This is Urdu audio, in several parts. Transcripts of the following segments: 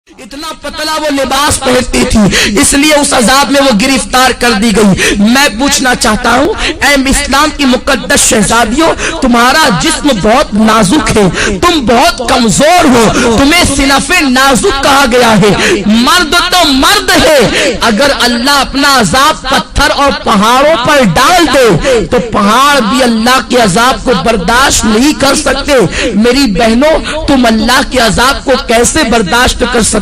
اتنا پتلا وہ لباس پہنتی تھی، اس لیے اس عذاب میں وہ گرفتار کر دی گئی۔ میں پوچھنا چاہتا ہوں اے اسلام کی مقدس شہزادیوں، تمہارا جسم بہت نازک ہے، تم بہت کمزور ہو، تمہیں صنف نازک کہا گیا ہے۔ مرد تو مرد ہے، اگر اللہ اپنا عذاب پتھر اور پہاڑوں پر ڈال دے تو پہاڑ بھی اللہ کے عذاب کو برداشت نہیں کر سکتے۔ میری بہنوں، تم اللہ کے عذاب کو کیسے برداشت کر سکتے؟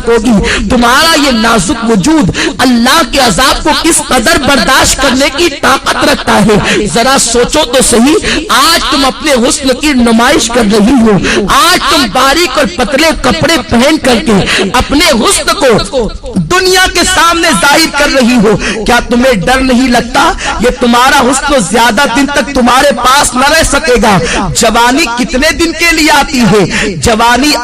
تمہارا یہ نازک وجود اللہ کے عذاب کو کس قدر برداشت کرنے کی طاقت رکھتا ہے، ذرا سوچو تو صحیح۔ آج تم اپنے حسن کی نمائش کر رہی ہو، آج تم باریک اور پتلے کپڑے پہن کر کے اپنے حسن کو دنیا کے سامنے ظاہر کر رہی ہو۔ کیا تمہیں ڈر نہیں لگتا یہ تمہارا حسن زیادہ دن تک تمہارے پاس نہ رہ سکے گا؟ جوانی کتنے دن کے لیے آتی ہے؟ جوانی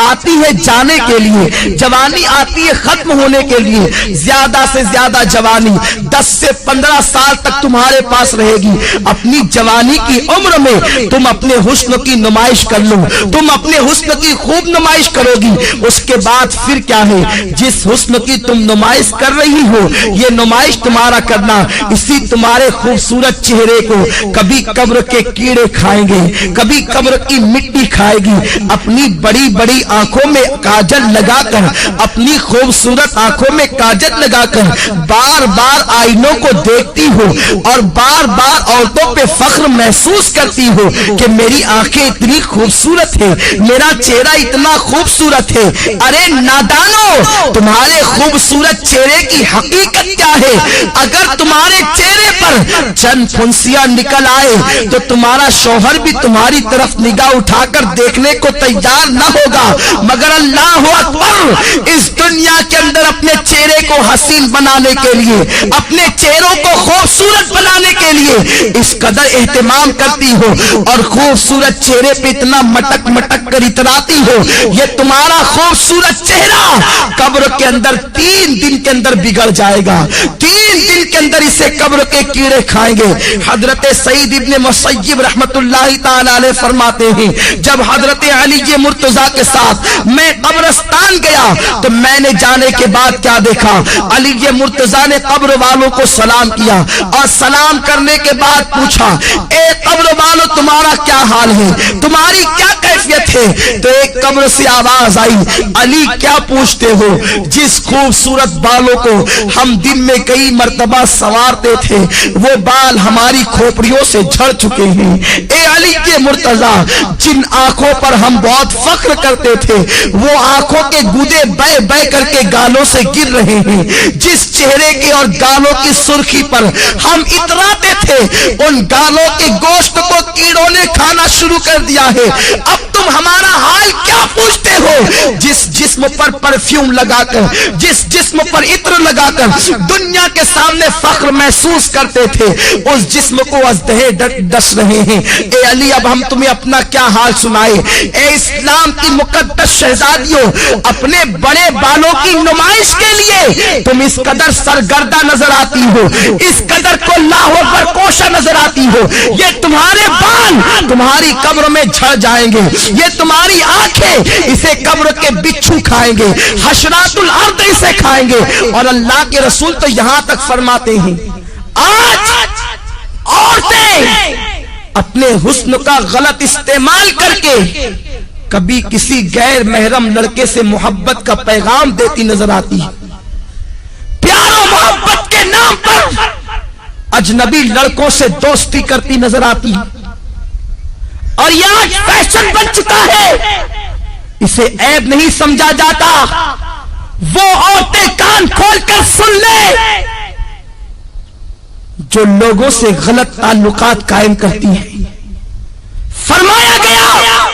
آتی ہے جانے کے لیے، جوانی آتی ہے ختم ہونے کے لیے۔ زیادہ سے زیادہ جوانی 10 سے 15 سال تک تمہارے پاس رہے گی۔ اپنی جوانی کی عمر میں تم اپنے حسن کی نمائش کر لو، تم اپنے حسن کی خوب نمائش کرو گی۔ اس کے بعد پھر کیا ہے؟ جس حسن کی تم نمائش کر رہی ہو، یہ نمائش تمہارا کرنا اسی تمہارے خوبصورت چہرے کو کبھی قبر کے کیڑے کھائیں گے، کبھی قبر کی مٹی کھائے گی۔ اپنی بڑی بڑی آنکھوں میں کاجل لگا کر، اپنی خوبصورت آنکھوں میں کاجل لگا کر بار بار آئینوں کو دیکھتی ہو اور بار بار عورتوں پہ فخر محسوس کرتی ہو کہ میری آنکھیں اتنی خوبصورت ہے، میرا چہرہ اتنا خوبصورت ہے۔ ارے نادانو، تمہارے خوبصورت چہرے کی حقیقت کیا ہے؟ اگر تمہارے چہرے پر چند پھنسیاں نکل آئے تو تمہارا شوہر بھی تمہاری طرف نگاہ اٹھا کر دیکھنے کو تیار نہ ہوگا، مگر اللہ اکبر، اس دنیا کے اندر اپنے چہرے کو حسین بنانے کے لیے، اپنے چہروں کو خوبصورت بنانے کے لیے اس قدر اہتمام کرتی ہو اور خوبصورت چہرے پہ اتنا مٹک مٹک کر اتراتی ہو۔ یہ تمہارا خوبصورت چہرہ قبر کے اندر 3 دن کے اندر بگڑ جائے گا، 3 دن کے اندر اسے قبر کے کیڑے کھائیں گے۔ حضرت سعید ابن مسیب رحمت اللہ تعالی علیہ فرماتے ہیں، جب حضرت علی مرتضیٰ کے ساتھ میں قبرستان گیا تو میں نے جانے کے بعد کیا دیکھا؟ علی مرتضیٰ نے قبر والوں کو سلام کیا اور سلام کرنے کے بعد پوچھا، اے قبر والوں، تمہارا کیا حال ہے، تمہاری کیا کیفیت ہے؟ تو ایک قبر سے آواز آئی، علی کیا پوچھتے ہو؟ جس خوبصورت بالوں کو ہم دن میں کئی مرتبہ سنوارتے تھے وہ بال ہماری کھوپڑیوں سے جھڑ چکے ہیں۔ اے علی کے مرتضیٰ، جن آنکھوں پر ہم بہت فخر کرتے تھے وہ آنکھوں کے گودے بے بے کر کے گالوں سے گر رہے ہیں۔ جس چہرے کے اور گالوں کی سرخی پر ہم اتراتے تھے ان گالوں کے گوشت کو کیڑوں نے کھانا شروع کر دیا ہے۔ اب تم ہمارا حال کیا پوچھتے ہو؟ جس جسم پر پرفیوم لگا کر، جس جسم پر عطر لگا کر دنیا کے سامنے فخر محسوس کرتے تھے، اس جسم کو ازدہے ڈس رہے ہیں۔ اے علی، اب ہم تمہیں اپنا کیا حال سنائے؟ اے اسلام کی مقدس شہزادیوں، اپنے بڑے بالوں کی نمائش کے لیے تم اس قدر سرگردہ نظر آتی ہو، اس قدر کو لاہور پر کوشا نظر آتی ہو۔ یہ تمہارے بال تمہاری قبر میں جھڑ جائیں گے، یہ تمہاری آنکھیں اسے قبر کے بچھو کھائیں گے، حشرات الارض اسے کھائیں گے۔ اور اللہ کے رسول تو یہاں تک فرماتے ہیں، آج عورتیں اپنے حسن کا غلط استعمال کر کے کبھی کسی غیر محرم لڑکے سے محبت کا پیغام دیتی نظر آتی ہے، پیار و محبت کے نام پر اجنبی لڑکوں سے دوستی کرتی نظر آتی ہے، اور یہ آج فیشن بن چکا ہے، اسے عیب نہیں سمجھا جاتا۔ وہ عورتیں کان کھول کر سن لے جو لوگوں سے غلط تعلقات قائم کرتی ہیں۔ فرمایا گیا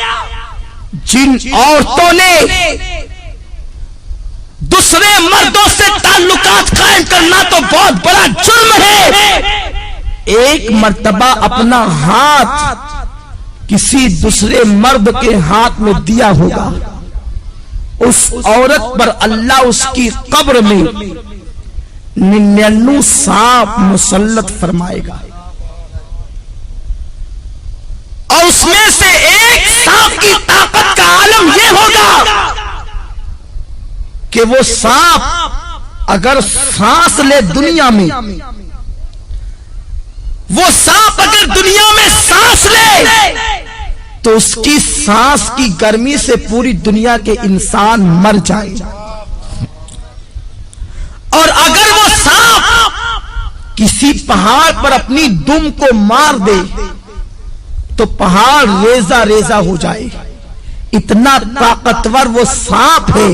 جن عورتوں نے دوسرے مردوں سے تعلقات قائم کرنا تو بہت بڑا جرم ہے، ایک مرتبہ اپنا ہاتھ کسی دوسرے مرد کے ہاتھ میں دیا ہوگا، اس عورت پر اللہ اس کی قبر میں 99 سانپ مسلط فرمائے گا، اور اس میں سے ایک سانپ کی طاقت کا عالم یہ ہوگا کہ وہ سانپ اگر سانس لے دنیا میں، وہ سانپ اگر دنیا میں سانس لے تو اس کی سانس کی گرمی سے پوری دنیا کے انسان مر جائیں، اور اگر وہ سانپ کسی پہاڑ پر اپنی دم کو مار دے تو پہاڑ ریزہ ریزہ ہو جائے، اتنا طاقتور وہ سانپ ہے۔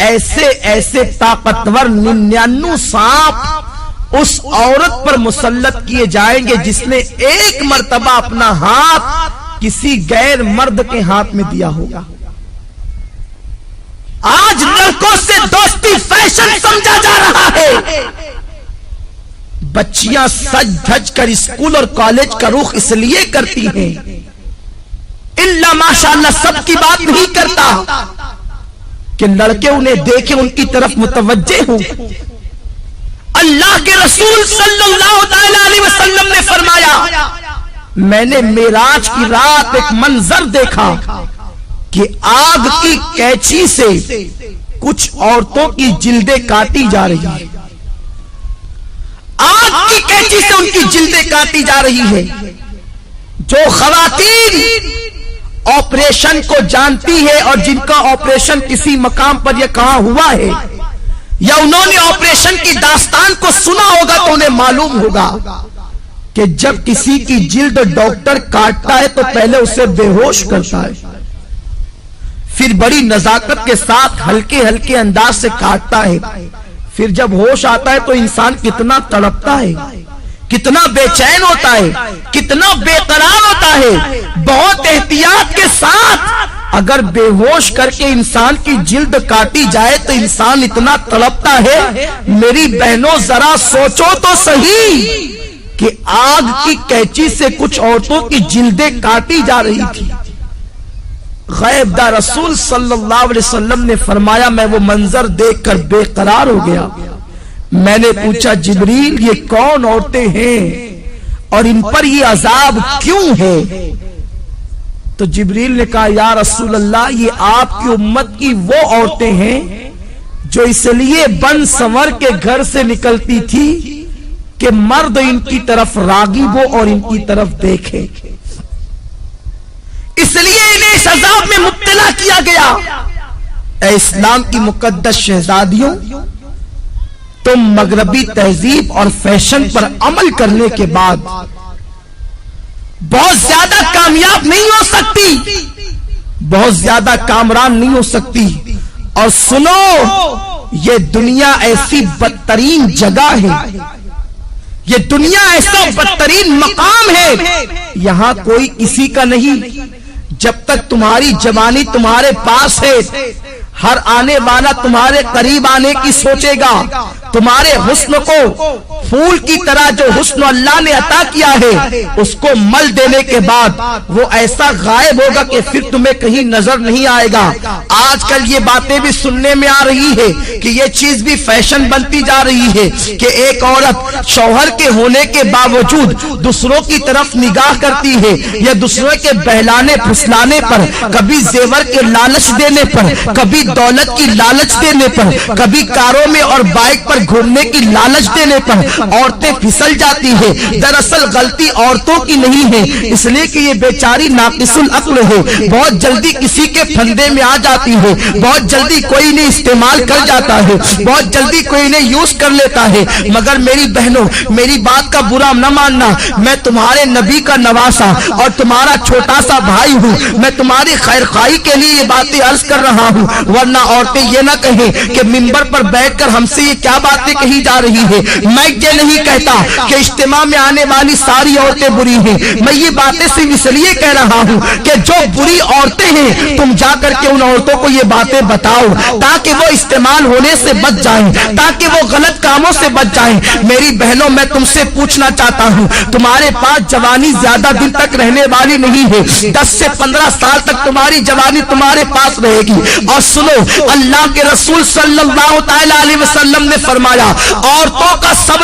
ایسے ایسے طاقتور 99 سانپ اس عورت پر مسلط کیے جائیں گے جس نے ایک مرتبہ اپنا ہاتھ کسی غیر مرد کے ہاتھ میں دیا ہوگا۔ آج لڑکوں سے دوستی فیشن سمجھا جا رہا ہے، بچیاں سج دھج کر اسکول اور کالج کا رخ اس لیے کرتی ہیں، اللہ ماشاءاللہ سب کی بات نہیں کرتا کہ لڑکے انہیں دیکھیں، ان کی طرف متوجہ ہوں۔ اللہ کے رسول صلی اللہ علیہ وسلم نے فرمایا، میں نے معراج کی رات ایک منظر دیکھا کہ آگ کی کینچی سے کچھ عورتوں کی جلدیں کاٹی جا رہی ہیں، آگ کی کینچی سے ان کی جلدیں کاٹی جا رہی ہے۔ جو خواتین آپریشن کو جانتی ہے اور جن کا آپریشن کسی مقام پر یہ کہاں ہوا ہے یا انہوں نے آپریشن کی داستان کو سنا ہوگا تو انہیں معلوم ہوگا کہ جب کسی کی جلد ڈاکٹر کاٹتا ہے تو پہلے اسے بے ہوش کرتا ہے، پھر بڑی نزاکت کے ساتھ ہلکے ہلکے انداز سے کاٹتا ہے، پھر جب ہوش آتا ہے تو انسان کتنا تڑپتا ہے، کتنا بے چین ہوتا ہے، کتنا بے قرار ہوتا ہے۔ بہت احتیاط کے ساتھ اگر بے ہوش کر کے انسان کی جلد کاٹی جائے تو انسان اتنا تڑپتا ہے۔ میری بہنوں ذرا سوچو تو صحیح کہ آگ کی کینچی سے کچھ عورتوں کی جلدیں کاٹی جا رہی تھی۔ غیب دار رسول صلی اللہ علیہ وسلم نے فرمایا، میں وہ منظر دیکھ کر بے قرار ہو گیا۔ میں نے پوچھا، جبریل یہ کون عورتیں ہیں اور ان پر یہ عذاب کیوں ہے؟ تو جبریل نے کہا، یا رسول اللہ یہ آپ کی امت کی وہ عورتیں ہیں جو اس لیے بن سنور کے گھر سے نکلتی تھی کہ مرد ان کی طرف راغب ہو اور ان کی طرف دیکھے، اس لیے انہیں اس عذاب میں مبتلا کیا گیا۔ اے اسلام کی مقدس شہزادیوں، تم مغربی تہذیب اور فیشن پر عمل کرنے کے بعد بہت زیادہ کامیاب نہیں ہو سکتی، بہت زیادہ کامران نہیں ہو سکتی۔ اور سنو، یہ دنیا ایسی بدترین جگہ ہے، یہ دنیا ایسا بدترین مقام ہے، یہاں کوئی کسی کا نہیں۔ جب تک تمہاری جوانی تمہارے پاس ہے، ہر آنے والا تمہارے قریب آنے کی سوچے گا، تمہارے حسن کو پھول کی طرح جو حسن اللہ نے عطا کیا ہے اس کو مل دینے کے بعد وہ ایسا غائب ہوگا کہ پھر تمہیں کہیں نظر نہیں آئے گا۔ آج کل یہ باتیں بھی سننے میں آ رہی ہے کہ یہ چیز بھی فیشن بنتی جا رہی ہے کہ ایک عورت شوہر کے ہونے کے باوجود دوسروں کی طرف نگاہ کرتی ہے، یا دوسروں کے بہلانے پھسلانے پر، کبھی زیور کے لالچ دینے پر، کبھی دولت کی لالچ دینے پر، کبھی کاروں میں اور بائک پر گھومنے کی لالچ دینے پر عورتیں پھسل جاتی ہے۔ دراصل غلطی عورتوں کی نہیں ہے، اس لیے کہ یہ بیچاری ناقص العقل ہے، بہت جلدی کسی کے پھندے میں آ جاتی ہے، بہت جلدی کوئی انہیں استعمال کر جاتا ہے، بہت جلدی کوئی انہیں یوز کر لیتا ہے۔ مگر میری بہنوں، میری بات کا برا نہ ماننا، میں تمہارے نبی کا نواسا اور تمہارا چھوٹا سا بھائی ہوں، میں تمہاری خیر خواہی کے لیے یہ باتیں عرض کر رہا ہوں، ورنہ عورتیں یہ نہ کہیں کہ منبر پر بیٹھ کر ہم سے یہ کیا باتیں کہی جا رہی ہے۔ میں یہ نہیں کہتا کہ اجتماع میں آنے والی ساری عورتیں بری ہیں، میں یہ باتیں صرف اس لیے کہہ رہا ہوں کہ جو بری عورتیں ہیں تم جا کر کے ان عورتوں کو یہ باتیں بتاؤ تاکہ وہ استعمال ہونے سے بچ جائیں، تاکہ وہ غلط کاموں سے بچ جائیں۔ میری بہنوں، میں تم سے پوچھنا چاہتا ہوں، تمہارے پاس جوانی زیادہ دن تک رہنے والی نہیں ہے، 10 سے 15 سال تک تمہاری جوانی تمہارے پاس رہے گی۔ اور سنو، اللہ کے رسول صلی اللہ تعالی علیہ وسلم نے فرمایا، عورتوں کا سب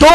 2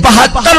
72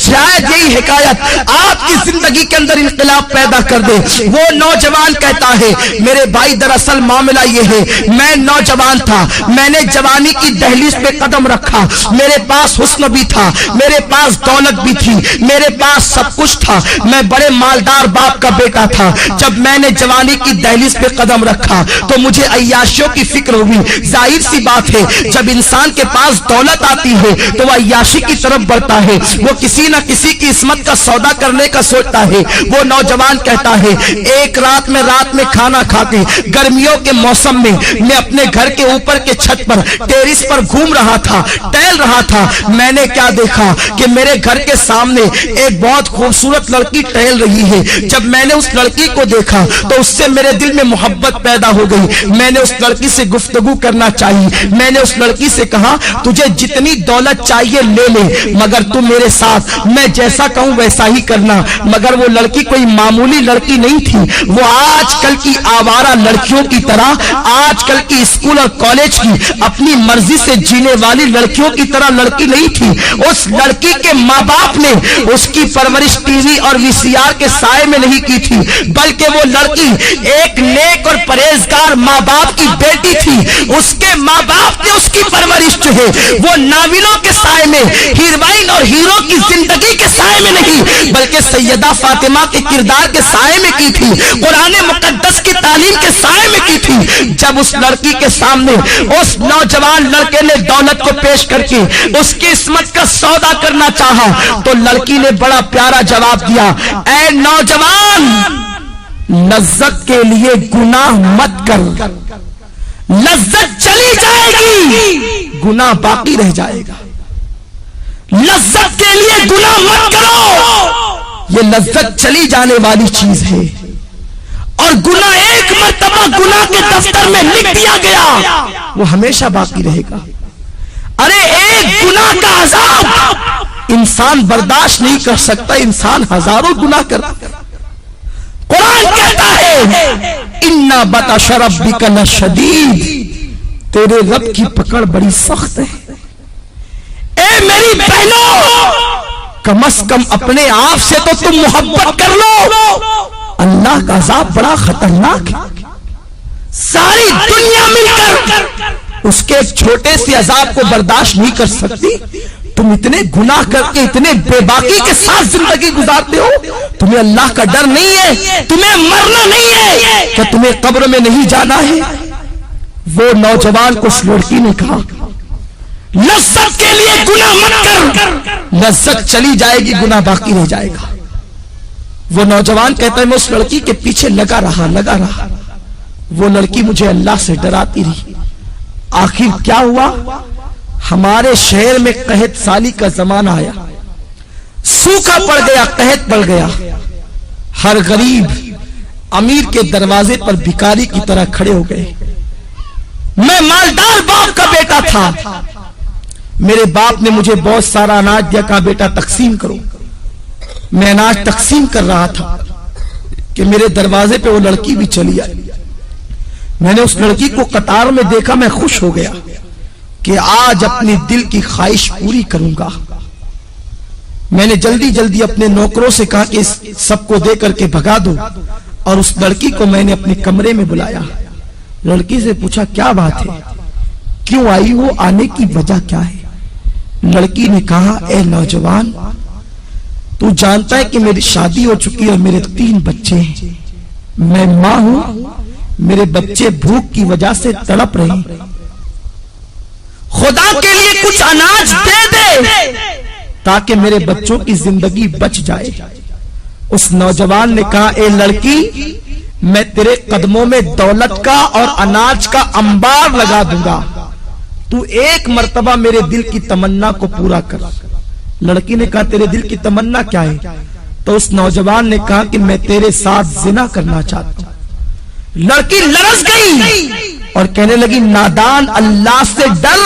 شاید یہی حکایت آپ کی زندگی کے اندر انقلاب پیدا کر دے۔ وہ نوجوان کہتا ہے میرے بھائی دراصل معاملہ یہ ہے، میں نوجوان تھا، میں نے جوانی کی دہلیز پہ قدم رکھا، میرے پاس حسن بھی تھا، میرے پاس دولت بھی تھی، میرے پاس سب کچھ تھا، میں بڑے مالدار باپ کا بیٹا تھا۔ جب میں نے جوانی کی دہلیز پہ قدم رکھا تو مجھے عیاشیوں کی فکر ہوئی۔ ظاہر سی بات ہے جب انسان کے پاس دولت آتی ہے تو وہ عیاشی کی طرف بڑھتا ہے، وہ کسی نہ کسی کی عصمت کا سودا کرنے کا سوچتا ہے۔ وہ نوجوان کہتا ہے ایک رات میں کھانا کھا کے گرمیوں کے موسم میں اپنے گھر کے اوپر کے چھت پر ٹیرس پر گھوم رہا تھا، ٹہل رہا تھا، میں نے کیا دیکھا کہ میرے گھر کے سامنے ایک بہت خوبصورت لڑکی ٹہل رہی ہے۔ جب میں نے اس لڑکی کو دیکھا تو اس سے میرے دل میں محبت پیدا ہو گئی، میں نے اس لڑکی سے گفتگو کرنا چاہیے۔ میں نے اس لڑکی سے کہا تجھے جتنی دولت چاہیے لے لے، مگر تو میرے ساتھ میں جیسا کہوں ویسا ہی کرنا۔ مگر وہ لڑکی کوئی معمولی لڑکی نہیں تھی، وہ آج کل کی آوارہ لڑکیوں کی طرح، آج کل کی اسکول اور کالج کی اپنی مرضی سے جینے والی لڑکیوں کی طرح لڑکی نہیں تھی۔ اس لڑکی کے ماں باپ نے اس کی پرورش ٹی وی اور وی سی آر کے سائے میں نہیں کی تھی، بلکہ وہ لڑکی ایک نیک اور پرہیزگار ماں باپ کی بیٹی تھی۔ اس کے ماں باپ نے اس کی پرورش جو ہے وہ ناولوں کے سائے میں، ہیروئن اور ہیرو کی زندگی کے سائے میں نہیں بلکہ سیدہ فاطمہ کے کردار کے سائے میں کی تھی، قرآن مقدس کی تعلیم کے سائے میں کی تھی۔ جب اس لڑکی کے سامنے اس نوجوان لڑکے نے دولت کو پیش کر کے اس کی عصمت کا سودا کرنا چاہا تو لڑکی نے بڑا پیارا جواب دیا، اے نوجوان لذت کے لیے گناہ مت کر، لذت چلی جائے گی گناہ باقی رہ جائے گا۔ لذت کے لیے گناہ مت کرو، یہ لذت چلی جانے والی چیز ہے، اور گناہ ایک مرتبہ گناہ کے دفتر میں لکھ دیا گیا وہ ہمیشہ باقی رہے گا۔ ارے ایک گناہ کا عذاب انسان برداشت نہیں کر سکتا، انسان ہزاروں گناہ کرتا۔ قرآن کہتا ہے اِنَّ بَطْشَ رَبِّكَ لَشَدِيدٌ، تیرے رب کی پکڑ بڑی سخت ہے۔ اے میری بہنوں کم از کم اپنے آپ سے تو تم محبت کر لو، اللہ کا عذاب بڑا خطرناک ہے۔ ساری دنیا مل کر اس کے ایک چھوٹے سے عذاب کو برداشت نہیں کر سکتی، تم اتنے گناہ کر کے اتنے بے باکی کے ساتھ زندگی گزارتے ہو، تمہیں اللہ کا ڈر نہیں ہے، تمہیں مرنا نہیں ہے، کہ تمہیں قبر میں نہیں جانا ہے۔ وہ نوجوان کو اس لڑکی نے کہا لذت کے لیے گناہ مت کر، لذت چلی جائے گی گناہ باقی رہ جائے گا۔ وہ نوجوان کہتا ہے میں اس لڑکی کے پیچھے لگا رہا، وہ لڑکی مجھے اللہ سے ڈراتی رہی۔ آخر کیا ہوا، ہمارے شہر میں قحط سالی کا زمانہ آیا، سوکھا پڑ گیا، قحط پڑ گیا، ہر غریب امیر کے دروازے پر بھکاری کی طرح کھڑے ہو گئے۔ میں مالدار باپ کا بیٹا تھا، میرے باپ نے مجھے بہت سارا اناج دیا، کہا بیٹا تقسیم کرو۔ میں اناج تقسیم کر رہا تھا کہ میرے دروازے پہ وہ لڑکی بھی چلی آئی۔ میں نے اس لڑکی کو قطار میں دیکھا، میں خوش ہو گیا کہ آج اپنی دل کی خواہش پوری کروں گا۔ میں نے جلدی اپنے نوکروں سے کہا کہ اس سب کو دے کر کے بھگا دو، اور اس لڑکی کو میں نے اپنے کمرے میں بلایا۔ لڑکی سے پوچھا کیا بات ہے، کیوں آئی ہو، آنے کی وجہ کیا ہے؟ لڑکی نے کہا اے نوجوان تو جانتا ہے کہ میری شادی ہو چکی ہے اور میرے 3 بچے ہیں، میں ماں ہوں، میرے بچے بھوک کی وجہ سے تڑپ رہے ہیں، خدا کے لیے کچھ اناج دے دے تاکہ میرے بچوں کی زندگی بچ جائے۔ اس نوجوان نے کہا اے لڑکی میں تیرے قدموں میں دولت کا اور اناج کا انبار لگا دوں گا، تو ایک مرتبہ میرے دل کی تمنا کو پورا کر۔ لڑکی نے کہا تیرے دل کی تمنا کیا ہے؟ تو اس نوجوان نے کہا کہ میں تیرے ساتھ زنا کرنا چاہتا ہوں۔ لڑکی لرز گئی اور کہنے لگی نادان اللہ سے ڈر،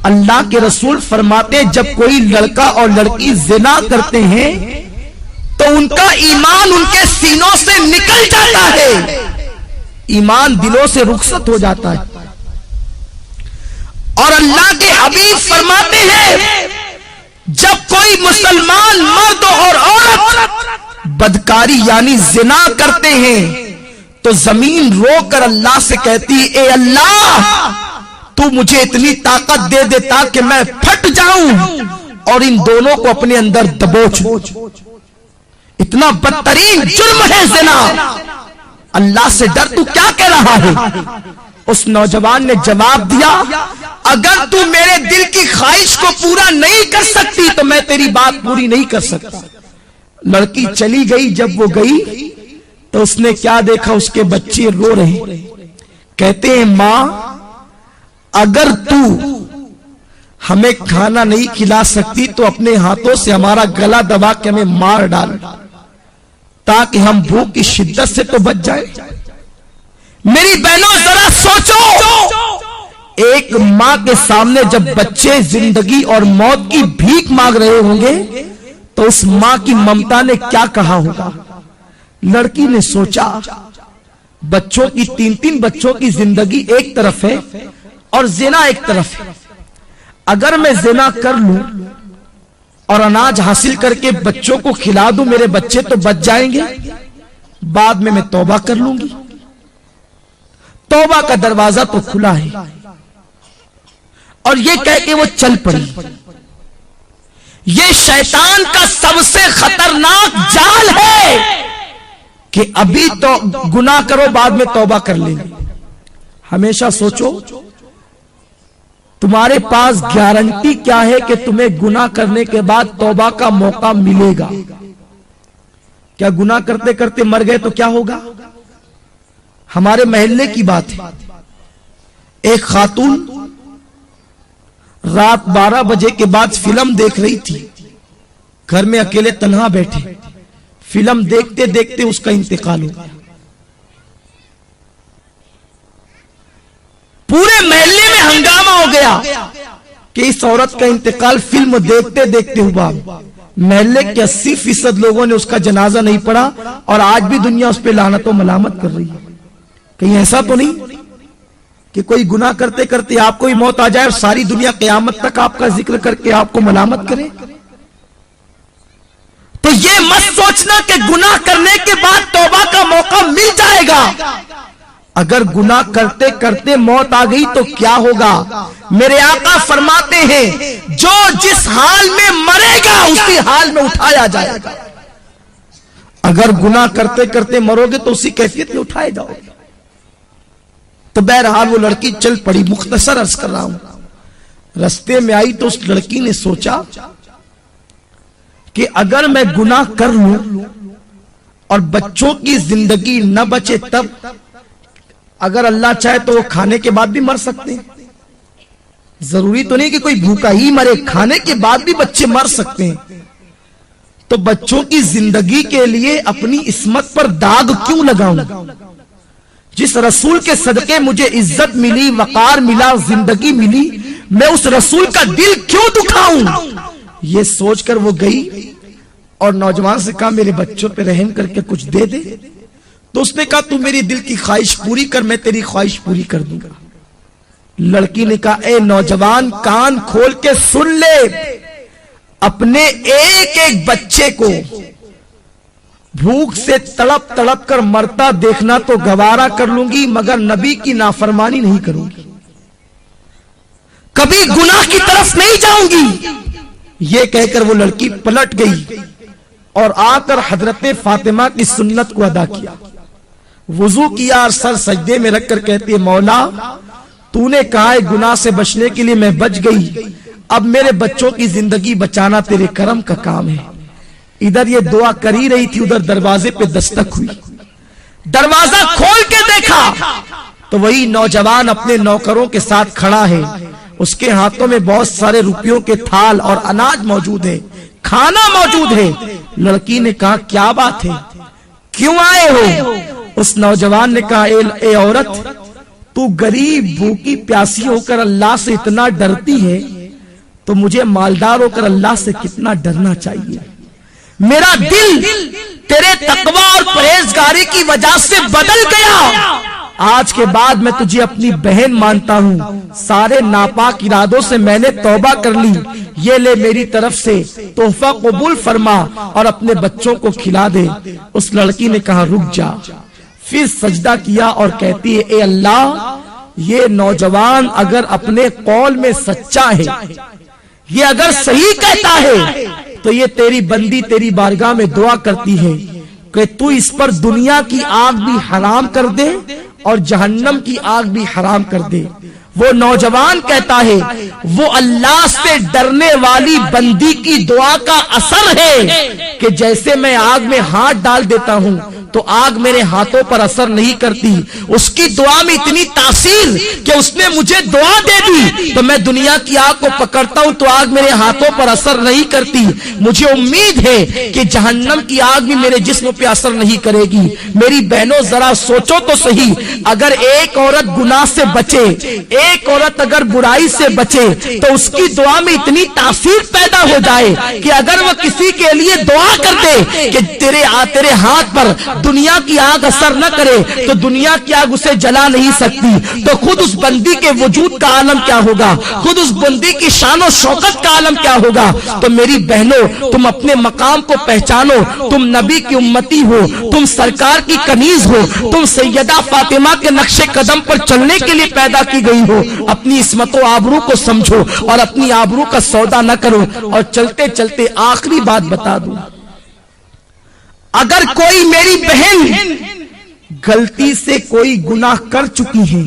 اللہ کے رسول فرماتے ہیں جب کوئی لڑکا اور لڑکی زنا کرتے ہیں تو ان کا ایمان ان کے سینوں سے نکل جاتا ہے، ایمان دلوں سے رخصت ہو جاتا ہے۔ اور اللہ کے حبیب فرماتے ہیں جب کوئی مسلمان مرد اور عورت بدکاری یعنی زنا کرتے ہیں تو زمین رو کر اللہ سے کہتی اے اللہ تو مجھے اتنی طاقت دے دے تاکہ میں پھٹ جاؤں اور ان دونوں کو اپنے اندر دبوچوں. اتنا بدترین جرم ہے زنا. اللہ سے ڈر، تو کیا کہہ رہا ہے؟ اس نوجوان نے جواب دیا اگر تو میرے دل کی خواہش کو پورا نہیں کر سکتی تو میں تیری بات پوری نہیں کر سکتا. لڑکی چلی گئی. جب وہ گئی تو اس نے کیا دیکھا؟ اس کے بچے رو رہے. کہتے ہیں ماں اگر تو ہمیں کھانا نہیں کھلا سکتی تو اپنے ہاتھوں سے ہمارا گلا دبا کے ہمیں مار ڈال تاکہ ہم بھوک کی شدت سے تو بچ جائیں. میری بہنوں ذرا سوچو، ایک ماں کے سامنے جب بچے زندگی اور موت کی بھیک مانگ رہے ہوں گے تو اس ماں کی ممتا نے کیا کہا ہوگا؟ لڑکی نے سوچا بچوں کی تین بچوں کی زندگی ایک طرف ہے اور زنا ایک طرف ہے. اگر میں زنا کر لوں اور اناج حاصل کر کے بچوں کو کھلا دوں میرے بچے تو بچ جائیں گے، بعد میں توبہ کر لوں گی. توبہ کا دروازہ تو کھلا ہے. اور یہ کہہ کے وہ چل پڑی. یہ شیطان کا سب سے خطرناک جال ہے کہ ابھی تو گناہ کرو بعد میں توبہ کر لیں گے. ہمیشہ سوچو تمہارے پاس گارنٹی کیا ہے کہ تمہیں گناہ کرنے کے بعد توبہ کا موقع ملے گا؟ کیا گناہ کرتے کرتے مر گئے تو کیا ہوگا؟ ہمارے محلے کی بات ہے. ایک خاتون رات 12 بجے کے بعد فلم دیکھ رہی تھی. گھر میں اکیلے تنہا بیٹھے فلم دیکھتے دیکھتے اس کا انتقال ہو گیا. پورے محلے میں ہنگامہ ہو گیا کہ اس عورت کا انتقال فلم دیکھتے دیکھتے ہوا. محلے کے 80% لوگوں نے اس کا جنازہ نہیں پڑھا اور آج بھی دنیا اس پہ لعنت و ملامت کر رہی ہے. کہیں ایسا تو نہیں کہ کوئی گناہ کرتے کرتے آپ کو ہی موت آ جائے اور ساری دنیا قیامت تک آپ کا ذکر کر کے آپ کو ملامت کرے؟ تو یہ مت سوچنا کہ گناہ کرنے کے بعد توبہ کا موقع مل جائے گا. اگر گناہ کرتے کرتے موت آ گئی تو کیا ہوگا؟ میرے آقا فرماتے ہیں جو جس حال میں مرے گا اسی حال میں اٹھایا جائے گا. اگر گناہ کرتے کرتے مرو گے تو اسی کیفیت میں اٹھائے جاؤ گے. تو بہرحال وہ لڑکی چل پڑی. مختصر عرض کر رہا ہوں. رستے میں آئی تو اس لڑکی نے سوچا کہ اگر میں گناہ کر لوں اور بچوں کی زندگی نہ بچے تب اگر اللہ چاہے تو وہ کھانے کے بعد بھی مر سکتے ہیں. ضروری تو نہیں کہ کوئی بھوکا ہی مرے، کھانے کے بعد بھی بچے مر سکتے ہیں. تو بچوں کی زندگی کے لیے اپنی عصمت پر داغ کیوں لگاؤں؟ جس رسول کے صدقے مجھے عزت ملی، وقار ملا، زندگی ملی، میں اس رسول کا دل کیوں دکھاؤں؟ یہ سوچ کر وہ گئی اور نوجوان سے کہا میرے بچوں پہ رحم کر کے کچھ دے دے. تو اس نے کہا تو میری دل کی خواہش پوری کر، میں تیری خواہش پوری کر دوں گا. لڑکی نے کہا اے نوجوان کان کھول کے سن لے، اپنے ایک ایک بچے کو بھوک سے تڑپ تڑپ کر مرتا دیکھنا تو گوارا کر لوں گی مگر نبی کی نافرمانی نہیں کروں گی، کبھی گناہ کی طرف نہیں جاؤں گی. یہ کہہ کر وہ لڑکی پلٹ گئی اور آ کر حضرت فاطمہ کی سنت کو ادا کیا. وضو کیا اور سر سجدے میں رکھ کر کہتی ہے مولا تو نے کہا ہے گناہ سے بچنے کے لیے میں بچ گئی، اب میرے بچوں کی زندگی بچانا تیرے کرم کا کام ہے. ادھر یہ دعا کر ہی رہی تھی، ادھر دروازے پہ دستک ہوئی. دروازہ کھول کے دیکھا تو وہی نوجوان اپنے نوکروں کے ساتھ کھڑا ہے. اس کے ہاتھوں میں بہت سارے روپیوں کے تھال اور اناج موجود ہے، کھانا موجود ہے. لڑکی نے کہا کیا بات ہے، کیوں آئے ہو؟ اس نوجوان نے کہا اے عورت تو غریب بھوکی پیاسی ہو کر اللہ سے اتنا ڈرتی ہے تو مجھے مالدار ہو کر اللہ سے کتنا ڈرنا چاہیے. میرا دل تیرے تقوی اور پرہیزگاری کی وجہ سے بدل گیا. آج کے بعد میں تجھے اپنی بہن مانتا ہوں. سارے ناپاک ارادوں سے میں نے توبہ کر لی. یہ لے میری طرف سے تحفہ قبول فرما اور اپنے بچوں کو کھلا دے۔ اس لڑکی نے کہا رک جا، پھر سجدہ کیا اور کہتی ہے اے اللہ، یہ نوجوان اگر اپنے قول میں سچا ہے، یہ اگر صحیح کہتا ہے تو یہ تیری بندی تیری بارگاہ میں دعا کرتی ہے کہ تو اس پر دنیا کی آگ بھی حرام کر دے اور جہنم کی آگ بھی حرام کر دے۔ وہ نوجوان کہتا ہے وہ اللہ سے ڈرنے والی بندی کی دعا کا اثر ہے کہ جیسے میں آگ میں ہاتھ ڈال دیتا ہوں تو آگ میرے ہاتھوں پر اثر نہیں کرتی، اس کی دعا میں اتنی تاثیر کہ اس نے مجھے دعا دے دی تو میں دنیا کی آگ کو پکڑتا ہوں تو آگ میرے ہاتھوں پر اثر نہیں کرتی۔ مجھے امید ہے کہ جہنم کی آگ بھی میرے جسم پہ اثر نہیں کرے گی۔ میری بہنوں ذرا سوچو تو صحیح، اگر ایک عورت گناہ سے بچے، ایک عورت اگر برائی سے بچے تو اس کی دعا میں اتنی تاثیر پیدا ہو جائے کہ اگر وہ کسی کے لیے دعا کر دے کہ تیرے ہاتھ پر دنیا کی آگ اثر نہ کرے تو دنیا کی آگ اسے جلا نہیں سکتی، تو خود اس بندی کے وجود کا عالم کیا ہوگا، خود اس بندی کی شان و شوکت کا عالم کیا ہوگا۔ تو میری بہنوں تم اپنے مقام کو پہچانو، تم نبی کی امتی ہو، تم سرکار کی کنیز ہو، تم سیدہ فاطمہ کے نقش قدم پر چلنے کے لیے پیدا کی گئی ہو۔ اپنی عصمت و آبرو کو سمجھو اور اپنی آبرو کا سودا نہ کرو۔ اور چلتے چلتے آخری بات بتا دوں، اگر کوئی میری بہن غلطی سے کوئی گناہ کر چکی ہے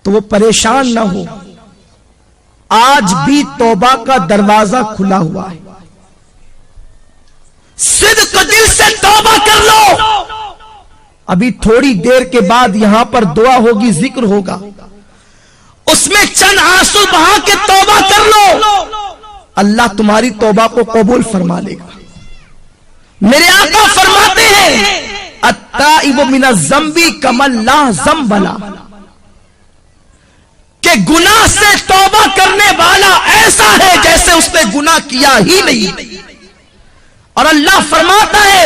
تو وہ پریشان نہ ہو، آج بھی توبہ کا دروازہ کھلا ہوا ہے، صدق دل سے توبہ کر لو۔ ابھی تھوڑی دیر کے بعد یہاں پر دعا ہوگی، ذکر ہوگا، اس میں چند آنسو بہا کے توبہ کر لو، اللہ تمہاری توبہ کو قبول فرما لے گا۔ میرے آقا فرماتے ہیں التائب من الذنب کمن لا ذنب لہ، کہ گناہ سے توبہ کرنے والا ایسا ہے جیسے اس نے گناہ کیا ہی نہیں۔ اور اللہ فرماتا ہے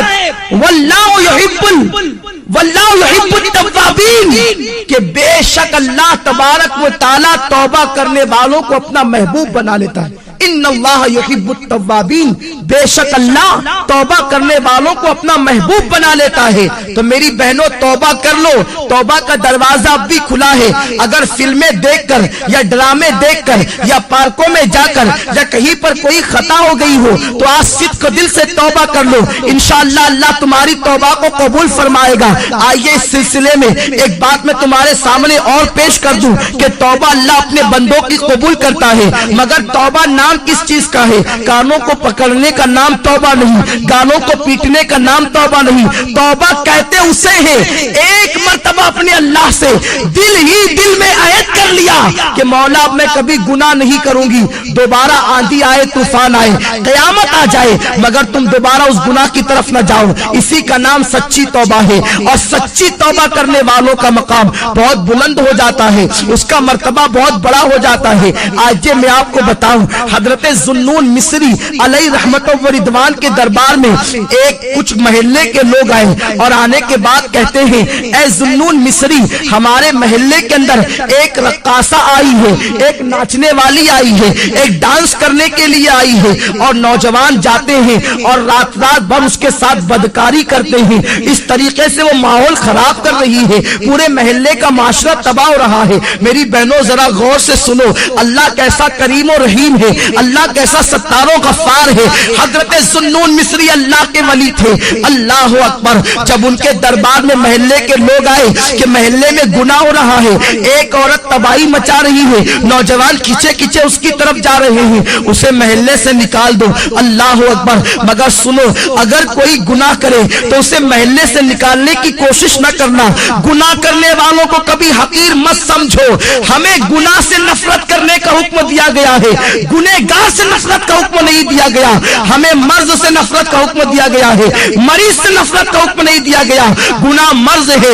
واللہ یحب التوابین، کہ بے شک اللہ تبارک و تعالی توبہ کرنے والوں کو اپنا محبوب بنا لیتا ہے۔ ان اللہ یحب التوابین، بے شک اللہ توبہ کرنے والوں کو اپنا محبوب بنا لیتا ہے۔ تو میری بہنوں توبہ کر لو، توبہ کا دروازہ اب بھی کھلا ہے۔ اگر فلمیں دیکھ کر یا ڈرامے دیکھ کر یا پارکوں میں جا کر یا کہیں پر کوئی خطا ہو گئی ہو تو آج صدق دل سے توبہ کر لو، انشاءاللہ اللہ تمہاری توبہ کو قبول فرمائے گا۔ آئیے اس سلسلے میں ایک بات میں تمہارے سامنے اور پیش کر دوں کہ توبہ اللہ اپنے بندوں کی قبول کرتا ہے، مگر توبہ نام کس چیز کا ہے؟ کانوں کو پکڑنے کا نام توبہ نہیں، گانوں کو پیٹنے کا نام توبہ نہیں۔ توبہ کہتے اسے ہیں ایک مرتبہ اپنے اللہ سے دل ہی دل میں عہد کر لیا کہ مولا میں کبھی گناہ نہیں کروں گی، دوبارہ آندھی آئے طوفان آئے قیامت آ جائے مگر تم دوبارہ اس گناہ کی طرف نہ جاؤ، اسی کا نام سچی توبہ ہے۔ اور سچی توبہ کرنے والوں کا مقام بہت بلند ہو جاتا ہے، اس کا مرتبہ بہت بڑا ہو جاتا ہے۔ آج میں آپ کو بتاؤں، حضرت ذوالنون مصری علیہ رحمت و رضوان کے دربار میں ایک کچھ محلے کے لوگ آئے اور آنے کے بعد کہتے ہیں اے ذوالنون مصری، ہمارے محلے کے اندر ایک رقاصہ آئی ہے، ایک ناچنے والی آئی ہے، ایک ڈانس کرنے کے لیے آئی ہے، اور نوجوان جاتے ہیں اور رات بھر اس کے ساتھ بدکاری کرتے ہیں۔ اس طریقے سے وہ ماحول خراب کر رہی ہے، پورے محلے کا معاشرہ تباہ ہو رہا ہے۔ میری بہنوں ذرا غور سے سنو، اللہ کیسا کریم و رحیم ہے، اللہ کیسا ستار و غفار ہے۔ حضرت ذوالنون مصری اللہ کے ولی تھے، اللہ اکبر۔ جب ان کے دربار میں محلے کے لوگ آئے کہ محلے میں گناہ ہو رہا ہے، ایک عورت تباہی مچا رہی ہے، نوجوان کھچے کھچے اس کی طرف جا رہے ہیں، اسے محلے سے نکال دو، اللہ اکبر۔ مگر سنو، اگر کوئی گناہ کرے تو اسے محلے سے نکالنے کی کوشش نہ کرنا۔ گناہ کرنے والوں کو کبھی حقیر مت سمجھو، ہمیں گناہ سے نفرت کرنے کا حکم دیا گیا ہے، گنہگار سے نفرت کا حکم نہیں دیا گیا۔ ہمیں مرض سے نفرت کا حکم دیا گیا ہے، مریض سے نفرت کا حکم نہیں دیا گیا۔ گناہ مرض ہے،